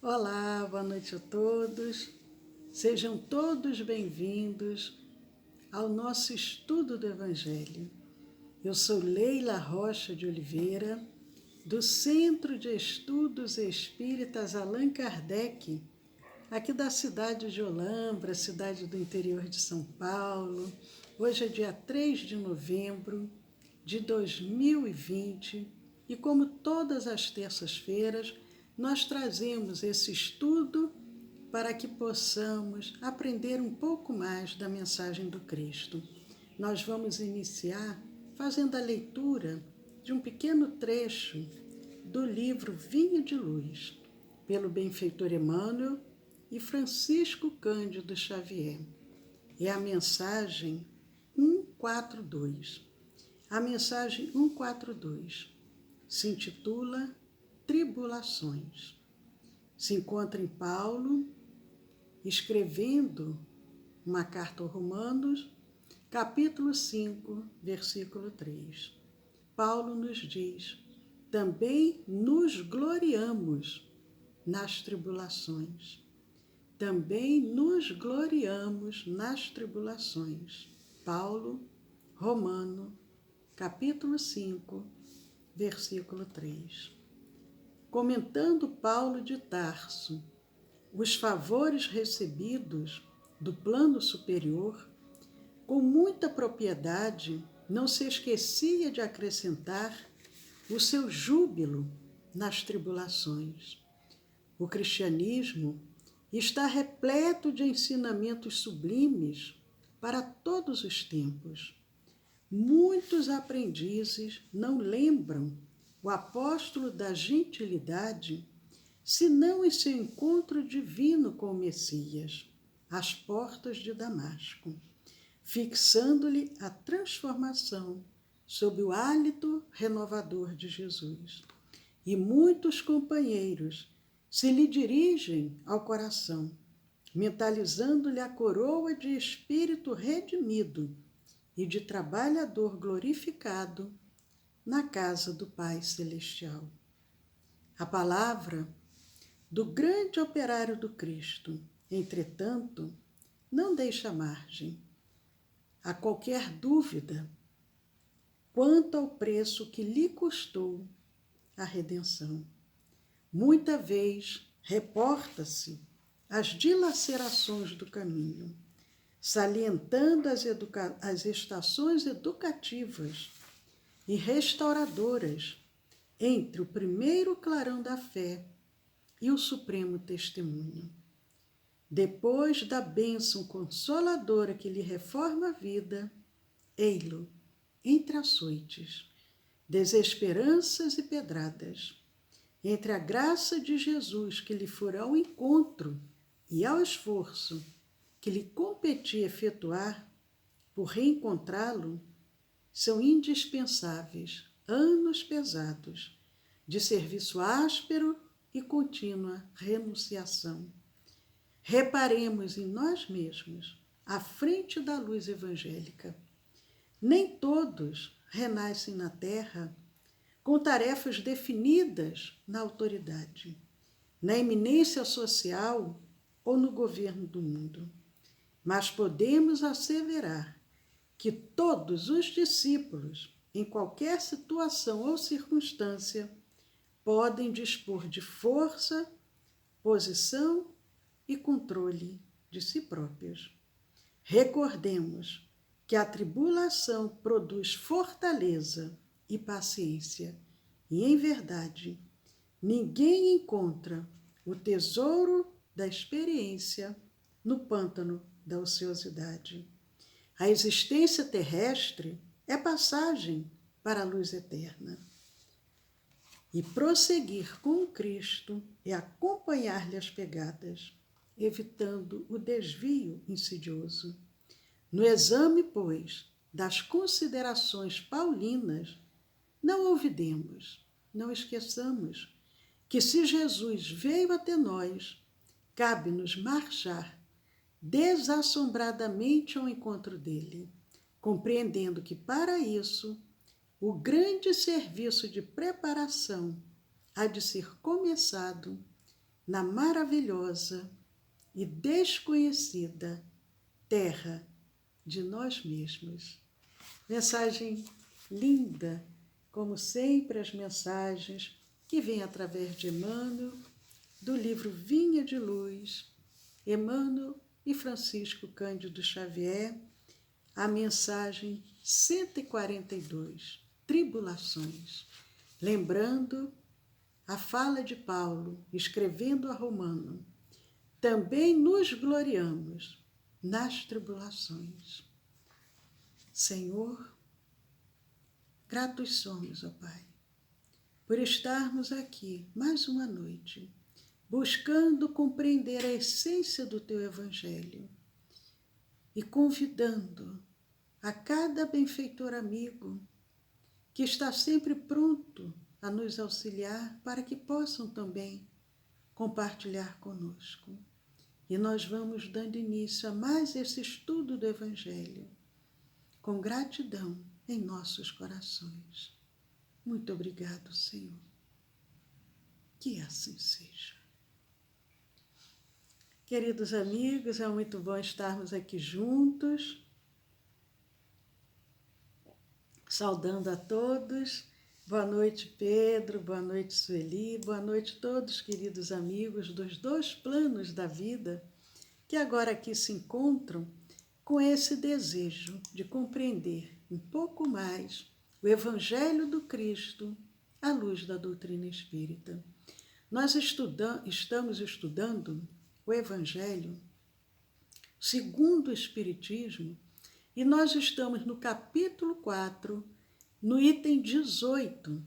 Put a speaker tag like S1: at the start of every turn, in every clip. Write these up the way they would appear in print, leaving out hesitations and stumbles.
S1: Olá, boa noite a todos. Sejam todos bem-vindos ao nosso estudo do Evangelho. Eu sou Leila Rocha de Oliveira, do Centro de Estudos Espíritas Allan Kardec, aqui da cidade de Olambra, cidade do interior de São Paulo. Hoje é dia 3 de novembro de 2020 e, como todas as terças-feiras, nós trazemos esse estudo para que possamos aprender um pouco mais da mensagem do Cristo. Nós vamos iniciar fazendo a leitura de um pequeno trecho do livro Vinho de Luz, pelo benfeitor Emmanuel e Francisco Cândido Xavier. É a mensagem 142. A mensagem 142 se intitula Tribulações. Se encontra em Paulo, escrevendo uma carta aos Romanos, capítulo 5, versículo 3. Paulo nos diz: também nos gloriamos nas tribulações. Também nos gloriamos nas tribulações. Paulo, Romano, capítulo 5, versículo 3. Comentando Paulo de Tarso os favores recebidos do plano superior, com muita propriedade não se esquecia de acrescentar o seu júbilo nas tribulações. O cristianismo está repleto de ensinamentos sublimes para todos os tempos. Muitos aprendizes não lembram o apóstolo da gentilidade, senão em seu encontro divino com o Messias, às portas de Damasco, fixando-lhe a transformação sob o hálito renovador de Jesus. E muitos companheiros se lhe dirigem ao coração, mentalizando-lhe a coroa de espírito redimido e de trabalhador glorificado na casa do Pai Celestial. A palavra do grande operário do Cristo, entretanto, não deixa margem a qualquer dúvida quanto ao preço que lhe custou a redenção. Muita vez reporta-se as dilacerações do caminho, salientando as estações educativas e restauradoras entre o primeiro clarão da fé e o supremo testemunho. Depois da bênção consoladora que lhe reforma a vida, ei-lo entre açoites, desesperanças e pedradas, entre a graça de Jesus que lhe fora ao encontro e ao esforço que lhe competia efetuar por reencontrá-lo, são indispensáveis anos pesados de serviço áspero e contínua renunciação. Reparemos em nós mesmos, à frente da luz evangélica. Nem todos renascem na terra com tarefas definidas na autoridade, na eminência social ou no governo do mundo. Mas podemos asseverar que todos os discípulos, em qualquer situação ou circunstância, podem dispor de força, posição e controle de si próprios. Recordemos que a tribulação produz fortaleza e paciência, e, em verdade, ninguém encontra o tesouro da experiência no pântano da ociosidade. A existência terrestre é passagem para a luz eterna. E prosseguir com Cristo é acompanhar-lhe as pegadas, evitando o desvio insidioso. No exame, pois, das considerações paulinas, não olvidemos, não esqueçamos que se Jesus veio até nós, cabe-nos marchar desassombradamente ao encontro dele, compreendendo que para isso o grande serviço de preparação há de ser começado na maravilhosa e desconhecida terra de nós mesmos. Mensagem linda, como sempre as mensagens que vêm através de Emmanuel, do livro Vinha de Luz, Emmanuel e Francisco Cândido Xavier, a mensagem 142, Tribulações. Lembrando a fala de Paulo, escrevendo a Romano, também nos gloriamos nas tribulações. Senhor, gratos somos, ó Pai, por estarmos aqui mais uma noite, buscando compreender a essência do Teu Evangelho e convidando a cada benfeitor amigo que está sempre pronto a nos auxiliar para que possam também compartilhar conosco. E nós vamos dando início a mais esse estudo do Evangelho, com gratidão em nossos corações. Muito obrigado, Senhor. Que assim seja. Queridos amigos, é muito bom estarmos aqui juntos, saudando a todos. Boa noite, Pedro, boa noite, Sueli, boa noite a todos, queridos amigos dos dois planos da vida, que agora aqui se encontram com esse desejo de compreender um pouco mais o Evangelho do Cristo à luz da doutrina espírita. Nós estamos estudando o Evangelho segundo o Espiritismo e nós estamos no capítulo 4, no item 18.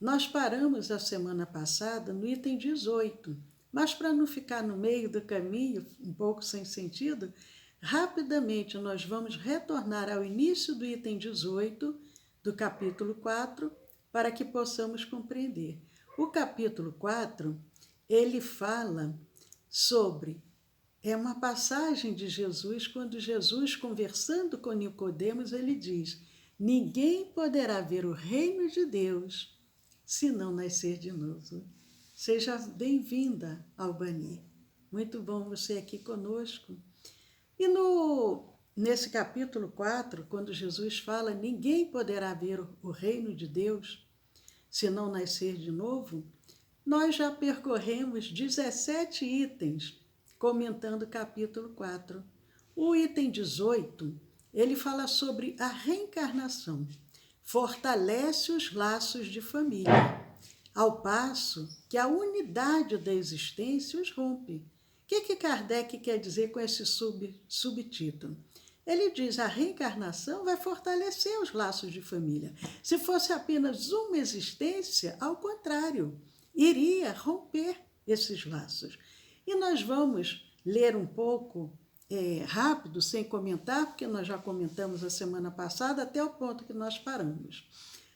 S1: Nós paramos a semana passada no item 18, mas para não ficar no meio do caminho, um pouco sem sentido, rapidamente nós vamos retornar ao início do item 18 do capítulo 4 para que possamos compreender. O capítulo 4, ele fala sobre, é uma passagem de Jesus, quando Jesus, conversando com Nicodemos, ele diz: ninguém poderá ver o reino de Deus se não nascer de novo. Seja bem-vinda, Albani. Muito bom você aqui conosco. E nesse capítulo 4, quando Jesus fala, ninguém poderá ver o reino de Deus se não nascer de novo, nós já percorremos 17 itens comentando o capítulo 4. O item 18, ele fala sobre a reencarnação, fortalece os laços de família, ao passo que a unidade da existência os rompe. O que Kardec quer dizer com esse subtítulo? Ele diz: a reencarnação vai fortalecer os laços de família. Se fosse apenas uma existência, ao contrário, iria romper esses laços. E nós vamos ler um pouco rápido, sem comentar, porque nós já comentamos a semana passada até o ponto que nós paramos.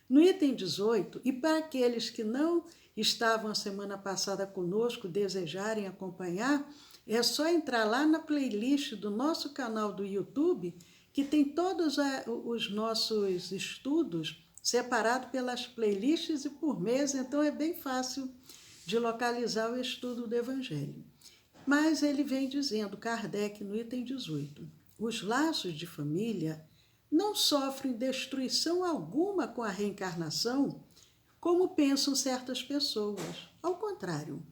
S1: No item 18, e para aqueles que não estavam a semana passada conosco, desejarem acompanhar, é só entrar lá na playlist do nosso canal do YouTube, que tem todos os nossos estudos separados pelas playlists e por mês, então é bem fácil de localizar o estudo do Evangelho. Mas ele vem dizendo, Kardec, no item 18, os laços de família não sofrem destruição alguma com a reencarnação, como pensam certas pessoas. Ao contrário,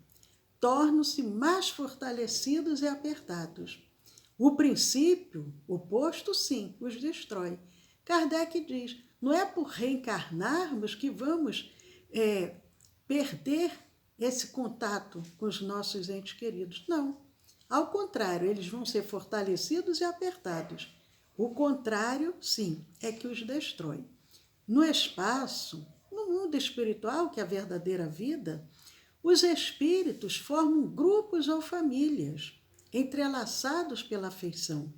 S1: tornam-se mais fortalecidos e apertados. O princípio oposto, sim, os destrói. Kardec diz, não é por reencarnarmos que vamos perder esse contato com os nossos entes queridos. Não. Ao contrário, eles vão ser fortalecidos e apertados. O contrário, sim, é que os destrói. No espaço, no mundo espiritual, que é a verdadeira vida, os espíritos formam grupos ou famílias, entrelaçados pela afeição,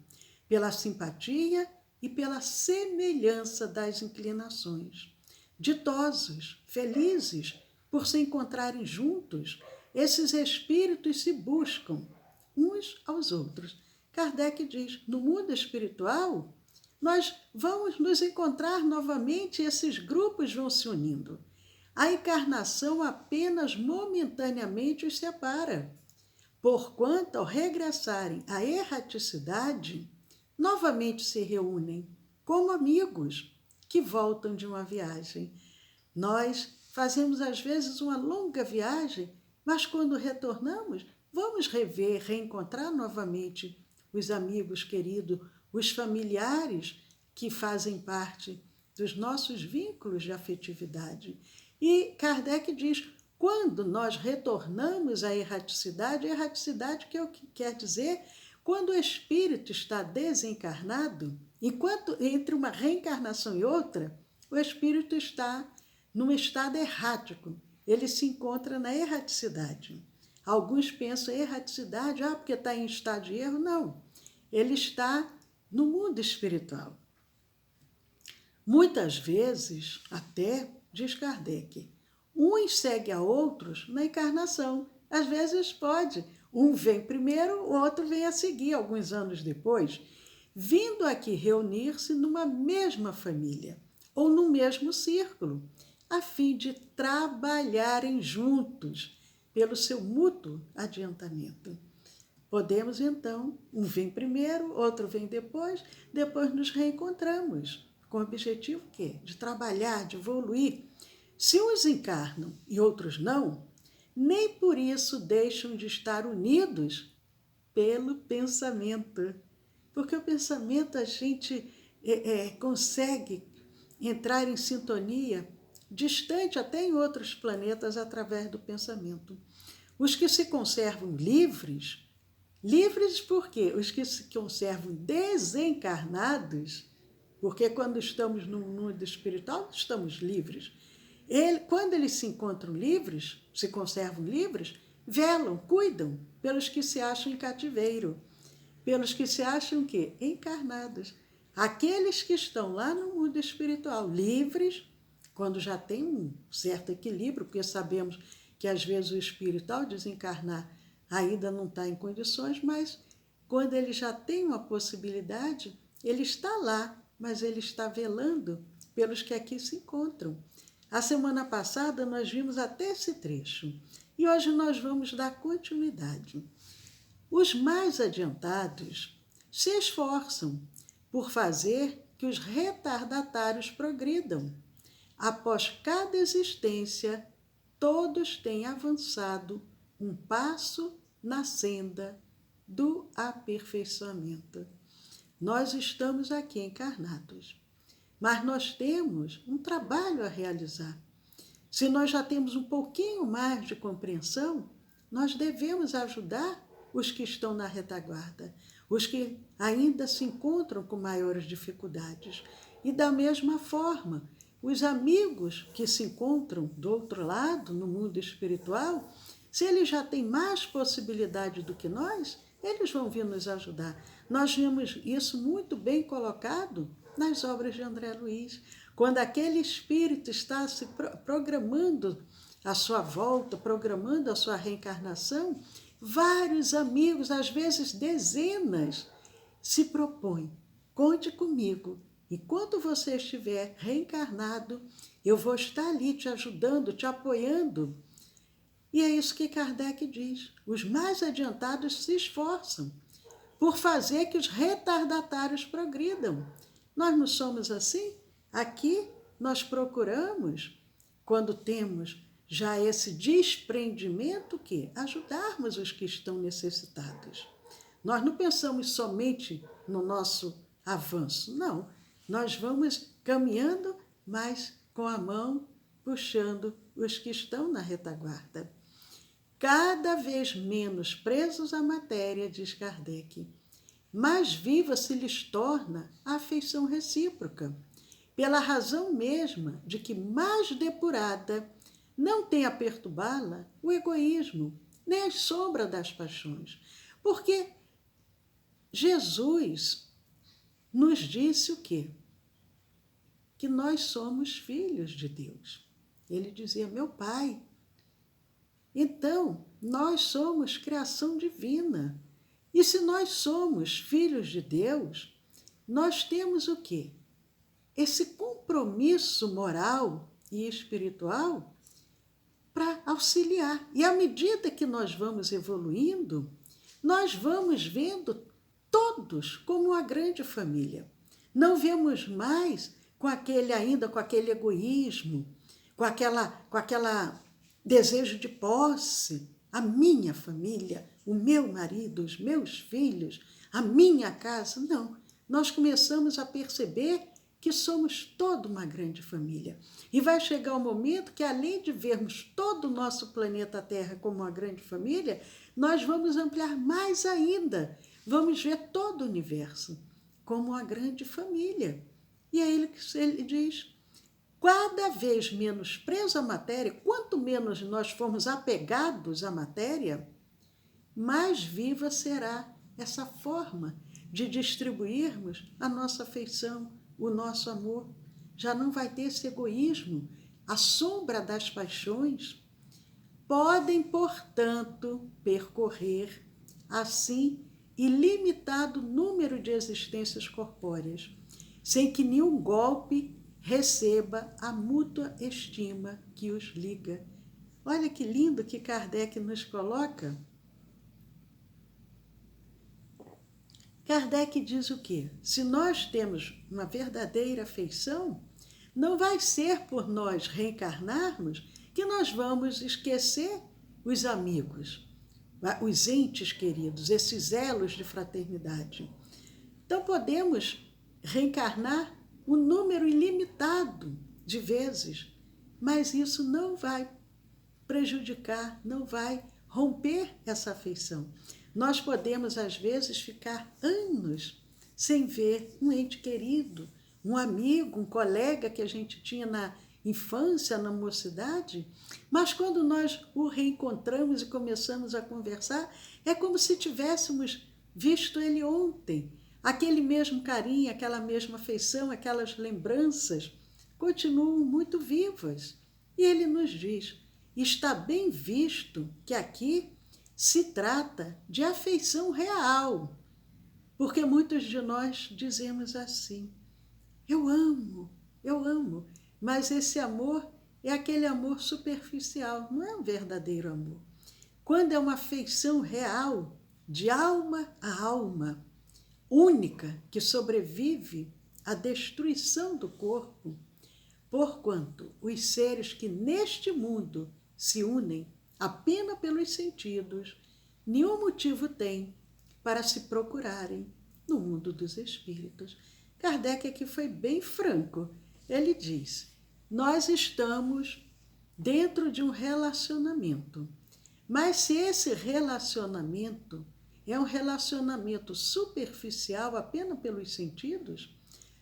S1: pela simpatia e pela semelhança das inclinações. Ditosos, felizes, por se encontrarem juntos, esses espíritos se buscam uns aos outros. Kardec diz, no mundo espiritual, nós vamos nos encontrar novamente e esses grupos vão se unindo. A encarnação apenas momentaneamente os separa, porquanto, ao regressarem à erraticidade, novamente se reúnem como amigos que voltam de uma viagem. Nós fazemos, às vezes, uma longa viagem, mas quando retornamos, vamos rever, reencontrar novamente os amigos queridos, os familiares que fazem parte dos nossos vínculos de afetividade. E Kardec diz, quando nós retornamos à erraticidade, erraticidade que é o que quer dizer quando o espírito está desencarnado, enquanto entre uma reencarnação e outra, o espírito está num estado errático, ele se encontra na erraticidade. Alguns pensam erraticidade, porque está em estado de erro. Não, ele está no mundo espiritual. Muitas vezes, até, diz Kardec, uns seguem a outros na encarnação. Às vezes pode, um vem primeiro, o outro vem a seguir, alguns anos depois, vindo aqui reunir-se numa mesma família ou no mesmo círculo, a fim de trabalharem juntos pelo seu mútuo adiantamento. Podemos, então, um vem primeiro, outro vem depois nos reencontramos, com o objetivo quê? De trabalhar, de evoluir. Se uns encarnam e outros não, nem por isso deixam de estar unidos pelo pensamento. Porque o pensamento a gente consegue entrar em sintonia distante até em outros planetas através do pensamento. Os que se conservam livres, livres por quê? Os que se conservam desencarnados, porque quando estamos no mundo espiritual, estamos livres. Quando eles se encontram livres, se conservam livres, velam, cuidam pelos que se acham em cativeiro, pelos que se acham que encarnados. Aqueles que estão lá no mundo espiritual, livres, quando já tem um certo equilíbrio, porque sabemos que às vezes o espírito, ao desencarnar, ainda não está em condições, mas quando ele já tem uma possibilidade, ele está lá, mas ele está velando pelos que aqui se encontram. A semana passada nós vimos até esse trecho e hoje nós vamos dar continuidade. Os mais adiantados se esforçam por fazer que os retardatários progridam. Após cada existência, todos têm avançado um passo na senda do aperfeiçoamento. Nós estamos aqui encarnados, mas nós temos um trabalho a realizar. Se nós já temos um pouquinho mais de compreensão, nós devemos ajudar os que estão na retaguarda, os que ainda se encontram com maiores dificuldades. E da mesma forma, os amigos que se encontram do outro lado, no mundo espiritual, se eles já têm mais possibilidade do que nós, eles vão vir nos ajudar. Nós vimos isso muito bem colocado nas obras de André Luiz, quando aquele espírito está se programando a sua volta, programando a sua reencarnação, vários amigos, às vezes dezenas, se propõem, conte comigo, enquanto você estiver reencarnado, eu vou estar ali te ajudando, te apoiando. E é isso que Kardec diz, os mais adiantados se esforçam por fazer que os retardatários progridam. Nós não somos assim? Aqui nós procuramos, quando temos já esse desprendimento, que ajudarmos os que estão necessitados. Nós não pensamos somente no nosso avanço, não. Nós vamos caminhando, mas com a mão puxando os que estão na retaguarda. Cada vez menos presos à matéria, diz Kardec, mais viva se lhes torna a afeição recíproca, pela razão mesma de que mais depurada não tem a perturbá-la o egoísmo, nem a sombra das paixões. Porque Jesus nos disse o quê? Que nós somos filhos de Deus. Ele dizia, meu Pai. Então, nós somos criação divina. E se nós somos filhos de Deus, nós temos o quê? Esse compromisso moral e espiritual para auxiliar. E à medida que nós vamos evoluindo, nós vamos vendo todos como uma grande família. Não vemos mais com aquele egoísmo, com aquela desejo de posse. A minha família, o meu marido, os meus filhos, a minha casa. Não. Nós começamos a perceber que somos toda uma grande família. E vai chegar o momento que, além de vermos todo o nosso planeta Terra como uma grande família, nós vamos ampliar mais ainda. Vamos ver todo o universo como uma grande família. E aí ele diz, cada vez menos preso à matéria, quanto menos nós formos apegados à matéria, mais viva será essa forma de distribuirmos a nossa afeição, o nosso amor. Já não vai ter esse egoísmo. A sombra das paixões podem, portanto, percorrer assim ilimitado número de existências corpóreas, sem que nenhum golpe receba a mútua estima que os liga. Olha que lindo que Kardec nos coloca. Kardec diz o quê? Se nós temos uma verdadeira afeição, não vai ser por nós reencarnarmos que nós vamos esquecer os amigos, os entes queridos, esses elos de fraternidade. Então podemos reencarnar um número ilimitado de vezes, mas isso não vai prejudicar, não vai romper essa afeição. Nós podemos, às vezes, ficar anos sem ver um ente querido, um amigo, um colega que a gente tinha na infância, na mocidade, mas quando nós o reencontramos e começamos a conversar, é como se tivéssemos visto ele ontem. Aquele mesmo carinho, aquela mesma afeição, aquelas lembranças continuam muito vivas. E ele nos diz, está bem visto que aqui se trata de afeição real, porque muitos de nós dizemos assim, eu amo, mas esse amor é aquele amor superficial, não é um verdadeiro amor. Quando é uma afeição real, de alma a alma, única, que sobrevive à destruição do corpo, porquanto os seres que neste mundo se unem apenas pelos sentidos, nenhum motivo têm para se procurarem no mundo dos espíritos. Kardec aqui foi bem franco. Ele diz, nós estamos dentro de um relacionamento, mas se esse relacionamento é um relacionamento superficial apenas pelos sentidos,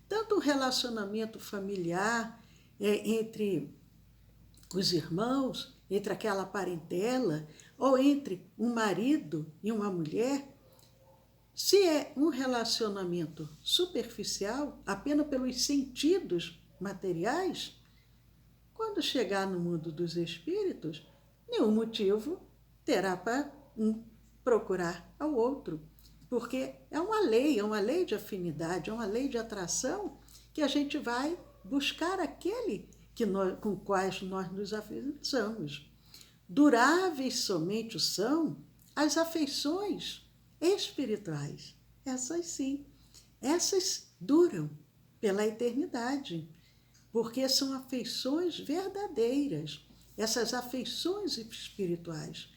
S1: tanto um relacionamento familiar entre os irmãos, entre aquela parentela, ou entre um marido e uma mulher, se é um relacionamento superficial, apenas pelos sentidos materiais, quando chegar no mundo dos espíritos, nenhum motivo terá para um procurar ao outro, porque é uma lei de afinidade, é uma lei de atração que a gente vai buscar aquele com quais nós nos afeiçamos. Duráveis somente são as afeições espirituais. Essas sim, essas duram pela eternidade, porque são afeições verdadeiras, essas afeições espirituais.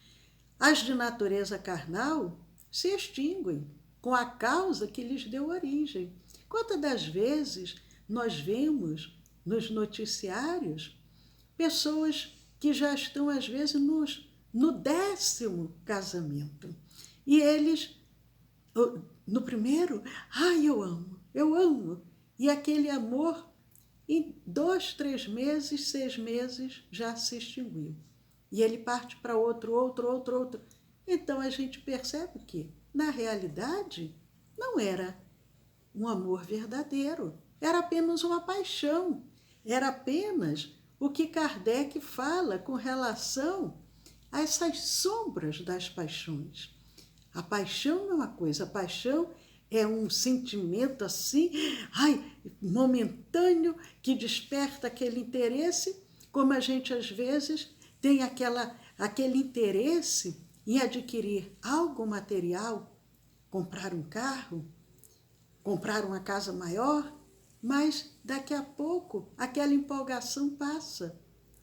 S1: As de natureza carnal se extinguem com a causa que lhes deu origem. Quantas das vezes nós vemos nos noticiários pessoas que já estão, às vezes, no 10º casamento. E eles, no primeiro, eu amo. E aquele amor, em 2, 3 meses, 6 meses, já se extinguiu. E ele parte para outro. Então a gente percebe que, na realidade, não era um amor verdadeiro. Era apenas uma paixão. Era apenas o que Kardec fala com relação a essas sombras das paixões. A paixão não é uma coisa, a paixão é um sentimento assim, momentâneo, que desperta aquele interesse, como a gente às vezes tem aquele interesse em adquirir algo material, comprar um carro, comprar uma casa maior, mas daqui a pouco aquela empolgação passa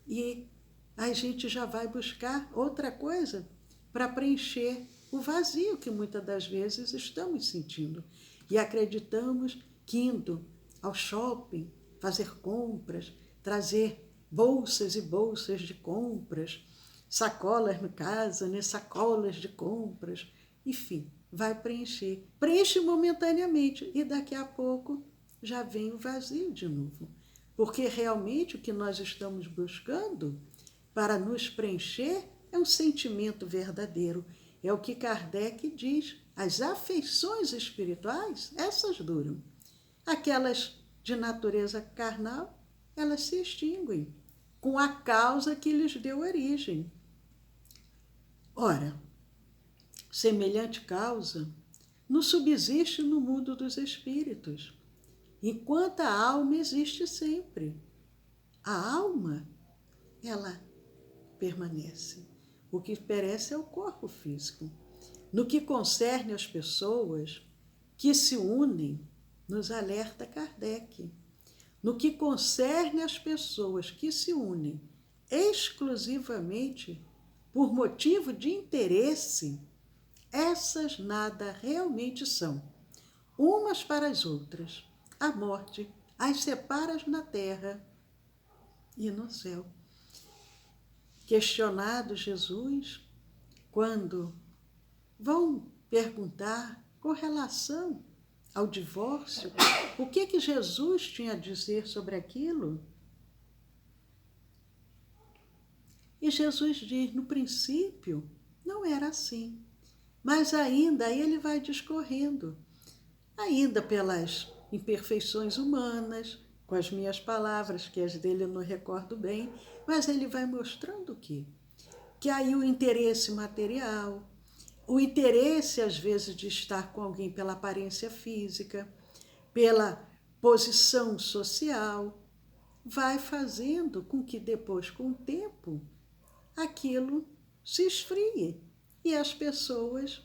S1: e a gente já vai buscar outra coisa para preencher o vazio que muitas das vezes estamos sentindo. E acreditamos que indo ao shopping, fazer compras, trazer bolsas e bolsas de compras, sacolas no caso, né? Sacolas de compras, enfim, vai preencher. Preenche momentaneamente e daqui a pouco já vem o vazio de novo. Porque realmente o que nós estamos buscando para nos preencher é um sentimento verdadeiro. É o que Kardec diz. As afeições espirituais, essas duram. Aquelas de natureza carnal, elas se extinguem com a causa que lhes deu origem. Ora, semelhante causa não subsiste no mundo dos espíritos, enquanto a alma existe sempre. A alma, ela permanece. O que perece é o corpo físico. No que concerne às pessoas que se unem, nos alerta Kardec. No que concerne às pessoas que se unem exclusivamente por motivo de interesse, essas nada realmente são. Umas para as outras, a morte as separa na terra e no céu. Questionado Jesus, quando vão perguntar com relação ao divórcio, o que Jesus tinha a dizer sobre aquilo? E Jesus diz, no princípio, não era assim. Mas ainda, aí ele vai discorrendo, ainda pelas imperfeições humanas, com as minhas palavras, que as dele eu não recordo bem, mas ele vai mostrando o quê? Que aí o interesse material, o interesse, às vezes, de estar com alguém pela aparência física, pela posição social, vai fazendo com que depois, com o tempo, aquilo se esfrie e as pessoas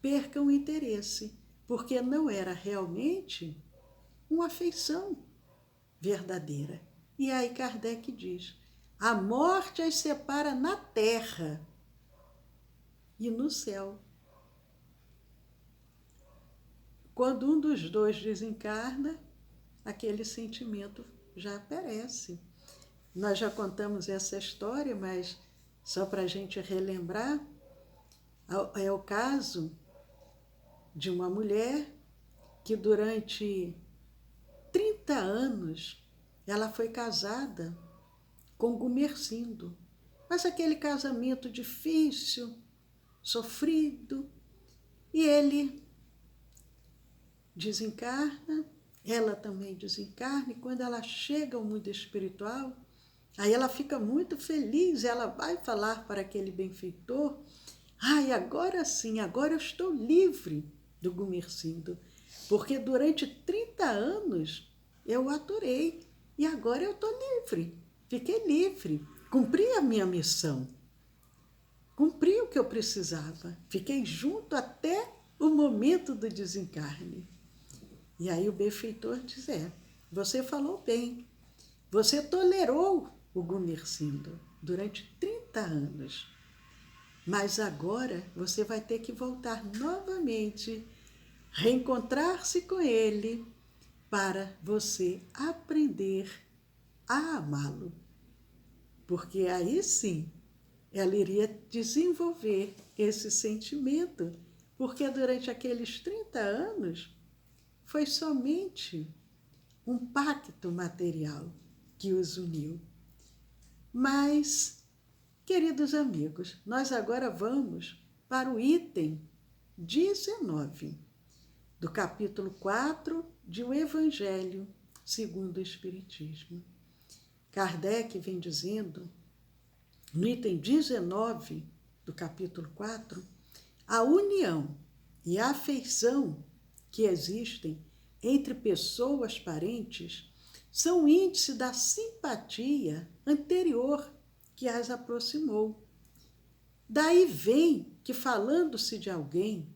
S1: percam o interesse, porque não era realmente uma afeição verdadeira. E aí Kardec diz, a morte as separa na terra e no céu. Quando um dos dois desencarna, aquele sentimento já perece. Nós já contamos essa história, mas só para a gente relembrar, é o caso de uma mulher que durante 30 anos ela foi casada com Gumersindo. Mas aquele casamento difícil, sofrido, e ele desencarna, ela também desencarna, e quando ela chega ao mundo espiritual, aí ela fica muito feliz, ela vai falar para aquele benfeitor, ai, agora sim, agora eu estou livre do Gumersindo, porque durante 30 anos eu o aturei, e agora eu estou livre, fiquei livre, cumpri a minha missão, cumpri o que eu precisava, fiquei junto até o momento do desencarne. E aí o benfeitor diz, você falou bem, você tolerou o Gumersindo durante 30 anos, mas agora você vai ter que voltar novamente, reencontrar-se com ele, para você aprender a amá-lo. Porque aí sim, ela iria desenvolver esse sentimento, porque durante aqueles 30 anos foi somente um pacto material que os uniu. Mas, queridos amigos, nós agora vamos para o item 19 do capítulo 4 de O Evangelho segundo o Espiritismo. Kardec vem dizendo, no item 19 do capítulo 4, a união e a afeição que existem entre pessoas parentes são índice da simpatia anterior que as aproximou. Daí vem que, falando-se de alguém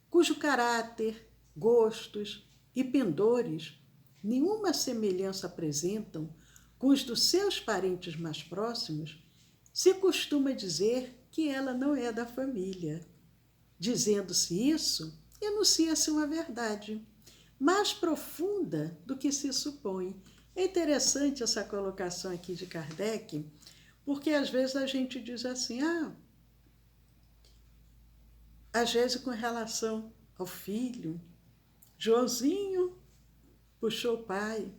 S1: cujo caráter, gostos e pendores nenhuma semelhança apresentam com os dos seus parentes mais próximos, se costuma dizer que ela não é da família. Dizendo-se isso, enuncia-se uma verdade mais profunda do que se supõe. É interessante essa colocação aqui de Kardec, porque às vezes a gente diz assim, às vezes com relação ao filho, Joãozinho puxou o pai,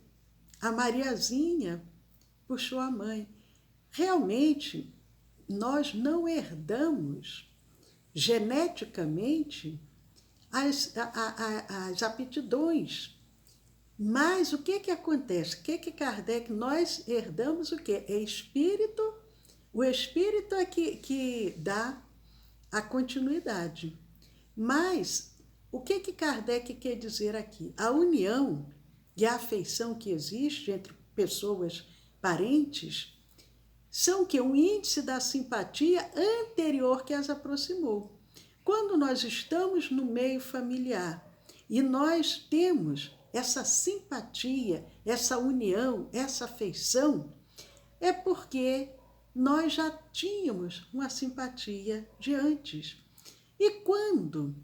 S1: a Mariazinha puxou a mãe. Realmente, nós não herdamos geneticamente as aptidões. Mas o que acontece? O que Kardec, nós herdamos o quê? É espírito, o espírito é que dá a continuidade. Mas o que Kardec quer dizer aqui? A união e a afeição que existe entre pessoas parentes são que um índice da simpatia anterior que as aproximou. Quando nós estamos no meio familiar e nós temos essa simpatia, essa união, essa afeição, é porque nós já tínhamos uma simpatia de antes. E quando?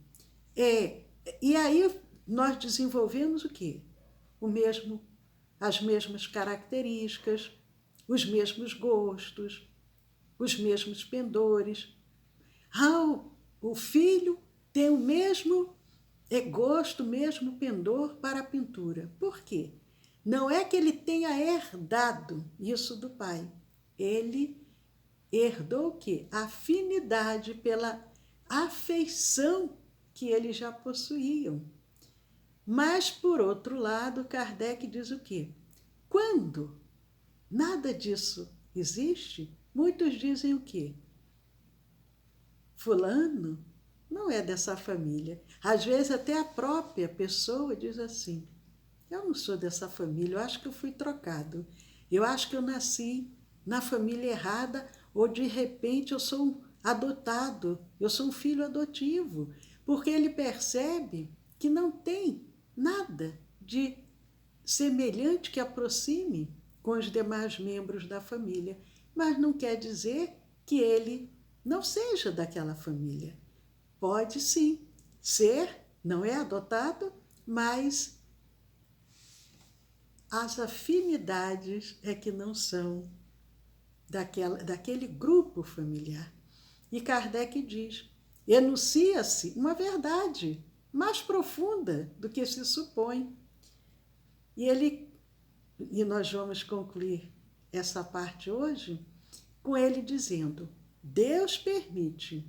S1: E aí nós desenvolvemos o quê? As mesmas características, os mesmos gostos, os mesmos pendores. O filho tem o mesmo gosto, o mesmo pendor para a pintura. Por quê? Não é que ele tenha herdado isso do pai. Ele herdou o quê? A afinidade pela afeição que eles já possuíam. Mas, por outro lado, Kardec diz o quê? Quando nada disso existe, muitos dizem o quê? Fulano não é dessa família. Às vezes até a própria pessoa diz assim, eu não sou dessa família, eu acho que eu fui trocado. Eu acho que eu nasci na família errada ou de repente eu sou um adotado, eu sou um filho adotivo. Porque ele percebe que não tem nada de semelhante que aproxime com os demais membros da família. Mas não quer dizer que ele não seja daquela família. Pode sim ser, não é adotado, mas as afinidades é que não são daquele grupo familiar. E Kardec diz, enuncia-se uma verdade mais profunda do que se supõe. E nós vamos concluir essa parte hoje com ele dizendo, Deus permite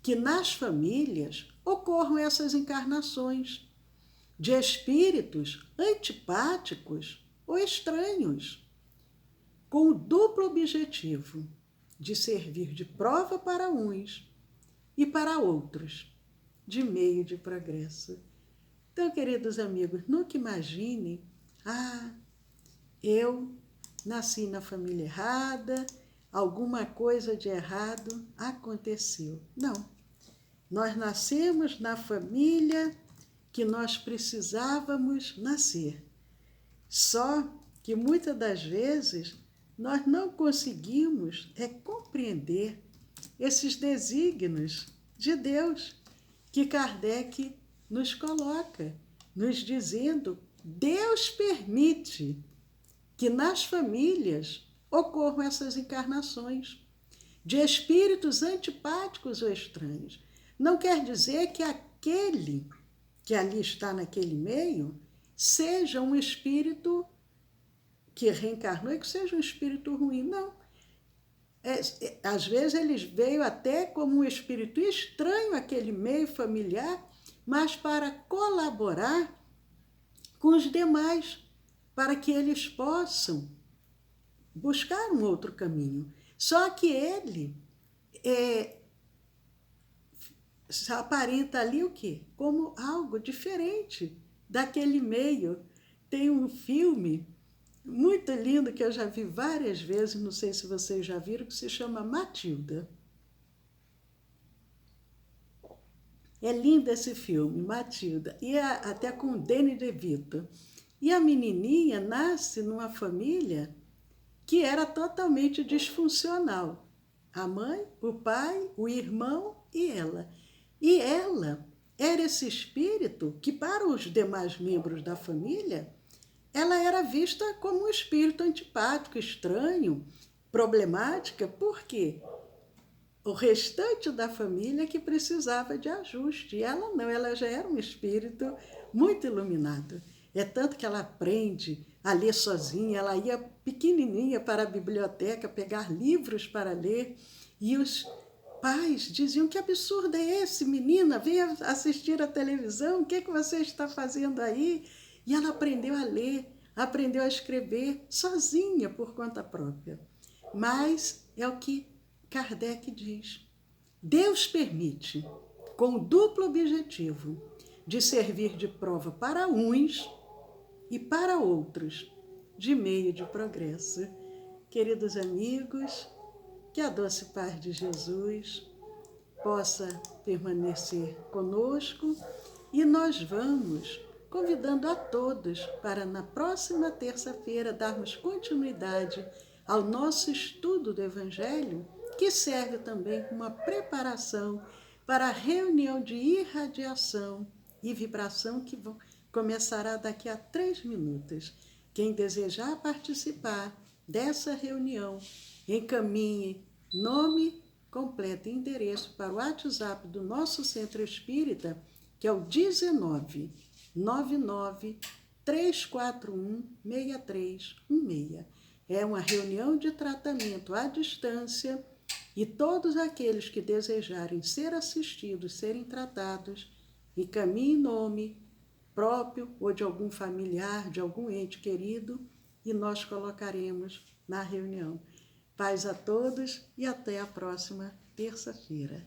S1: que nas famílias ocorram essas encarnações de espíritos antipáticos ou estranhos, com o duplo objetivo de servir de prova para uns e para outros, de meio de progresso. Então, queridos amigos, nunca imaginem, eu nasci na família errada, alguma coisa de errado aconteceu. Não, nós nascemos na família que nós precisávamos nascer. Só que muitas das vezes nós não conseguimos compreender esses desígnios de Deus que Kardec nos coloca, nos dizendo, Deus permite que nas famílias ocorram essas encarnações de espíritos antipáticos ou estranhos. Não quer dizer que aquele que ali está naquele meio seja um espírito que reencarnou e que seja um espírito ruim. Não. Às vezes eles veio até como um espírito estranho àquele meio familiar, mas para colaborar com os demais, para que eles possam buscar um outro caminho. Só que ele aparenta ali o quê? Como algo diferente daquele meio. Tem um filme, muito lindo que eu já vi várias vezes, não sei se vocês já viram, que se chama Matilda. É lindo esse filme, Matilda, e até com o Danny DeVito. E a menininha nasce numa família que era totalmente disfuncional. A mãe, o pai, o irmão e ela. E ela era esse espírito que, para os demais membros da família, ela era vista como um espírito antipático, estranho, problemática. Por quê? O restante da família que precisava de ajuste. E ela não, ela já era um espírito muito iluminado. É tanto que ela aprende a ler sozinha, ela ia pequenininha para a biblioteca pegar livros para ler, e os pais diziam: que absurdo é esse, menina? Venha assistir a televisão, o que você está fazendo aí? E ela aprendeu a ler, aprendeu a escrever sozinha, por conta própria. Mas é o que Kardec diz. Deus permite, com o duplo objetivo de servir de prova para uns e para outros, de meio de progresso. Queridos amigos, que a doce paz de Jesus possa permanecer conosco, e nós vamos convidando a todos para, na próxima terça-feira, darmos continuidade ao nosso estudo do Evangelho, que serve também como uma preparação para a reunião de irradiação e vibração que começará daqui a 3 minutos. Quem desejar participar dessa reunião, encaminhe nome completo e endereço para o WhatsApp do nosso Centro Espírita, que é o 19 99 341 6316. É uma reunião de tratamento à distância, e todos aqueles que desejarem ser assistidos, serem tratados, encaminhem nome próprio ou de algum familiar, de algum ente querido, e nós colocaremos na reunião. Paz a todos e até a próxima terça-feira.